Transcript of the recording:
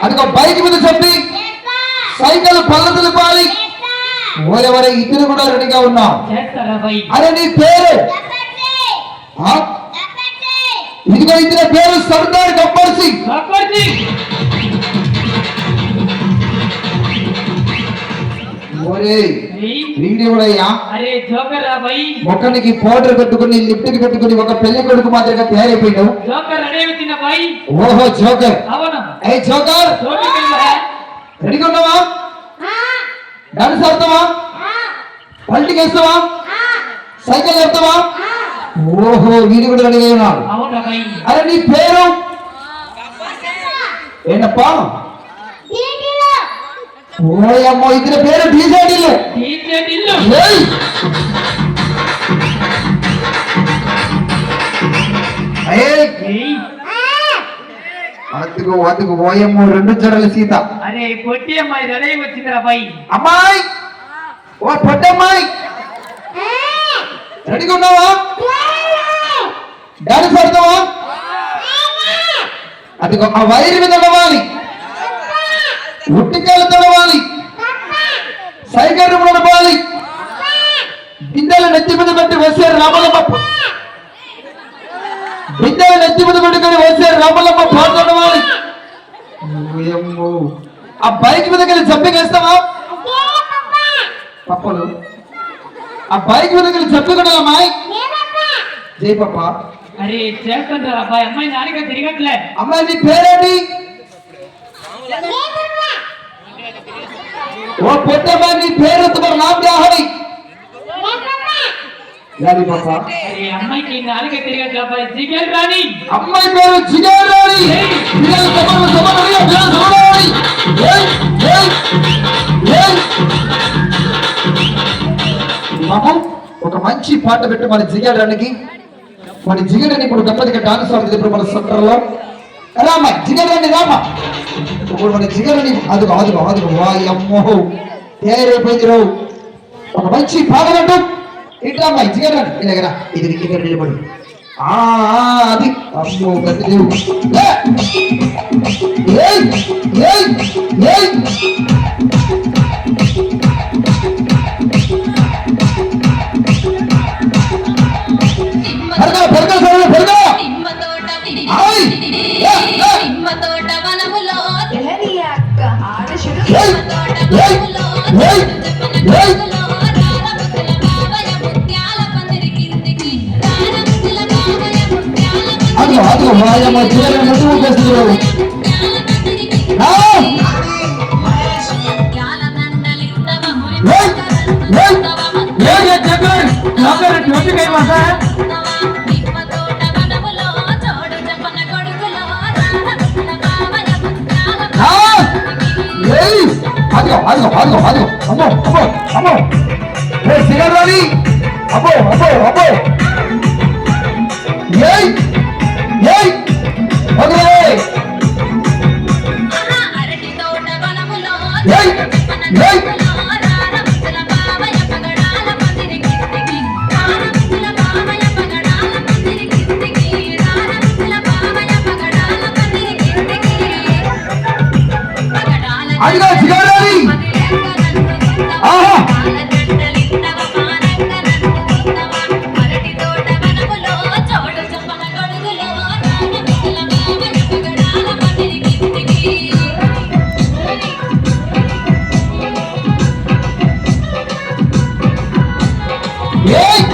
అదిగో బైక్ మీద చెప్పి సైకిల్ పళ్ళ తులపాలి. ఓరెవరే ఇద్దరు కూడా రెడీగా ఉన్నాం. అరే నీ పేరు? ఇదిగో ఇద్దరు పేరు సర్దార్ గబ్బర్ సింగ్. మొక్కనికి పౌడర్ కట్టుకుని లిప్టిక్ కట్టుకుని ఒక పెళ్లి కొడుకు మాదిరిగా తయారైపోయినావు. ఓహో జోకర్. ఏ జోకర్ రెడీగా ఉన్నావా? డాన్స్ ఆడతావా? పల్టికి వేస్తావా? సైకిల్ వేస్తావా? ఓహో వీడి కూడా రెడీగా ఉన్నాడు. అరే నీ పేరు ఏంటప్పా? ఓయమ్మో ఇద్దరు పేరు డీజేడీలు. అతుకు అతుకు ఓయమ్మో రెండు జడల సీత. అరే పొట్టి అమ్మాయి రెడీ వచ్చిందిరా బాయ్. అమ్మాయి ఓ పొట్టి అమ్మాయి రెడీగా ఉన్నావా? డాన్స్ ఆడతావా? అదిగో ఆ వైరు మీద నడవాలి, ఉట్టికాయలు తడవాలి, సైకిల్ నడవాలి, బిందెలు నెత్తి మీద పెట్టి వేసారు రామలమ్మ. బిందెలు నెత్తి మీద పెట్టుకొని వేసారు రామలమ్మ పాట నడవాలి. ఆ బైక్ మీద వెళ్ళి జంపింగ్ వేస్తావా? పప్పలు ఆ బైక్ మీద వెళ్ళి జంపింగ్ అమ్మాయి. జై పప్ప. అరే చేస్తుంటా అబ్బాయి. అమ్మాయి నాలుగా తిరగట్లే. అమ్మాయి నీ పేరేంటి? वो पोते में नी फेर तुम्हारा नाम क्या है? यानी पापा अरे अम्मा की नाले तेरे का भाई जिगर रानी. अम्मा पेरू जिगर रानी. जिगर समर नहीं है जिगर समर रानी. మామ ఒక మంచి పాట పెట్టు మన జిగర్ రానికి. మన జిగర్ రాని ఇప్పుడు గప్పదిగా డాన్స్ ఆడుతుంది ఇప్పుడు మన సెంటర్లో. రామ జిగర్ రాని రామ ఇప్పుడు మన జిగరని అదుగో అదుగో అదుగో వాయమ్మో తయారైపోయింది రావు. ఒక మంచి పాట పెట్టు. ఇట్లా అమ్మాయి జిగరని ఇలాగరా ఇది ఇక్కడ నిలబడి అది అమ్మో గతిదేవు. అదిగో వాయమ్మ జిగరని ముట్టుకు చేస్తున్నావు. అదిగో అదిగో అదిగో అదిగో అమ్మో అమ్మో అమ్మో జిగర్ రాని అబ్బో అబ్బో అబ్బో ఏయ్ ఏయ్ అదిగో ఏయ్ ఏయ్ అదిగో జిగర్ రాని. ఆహా ఏయ్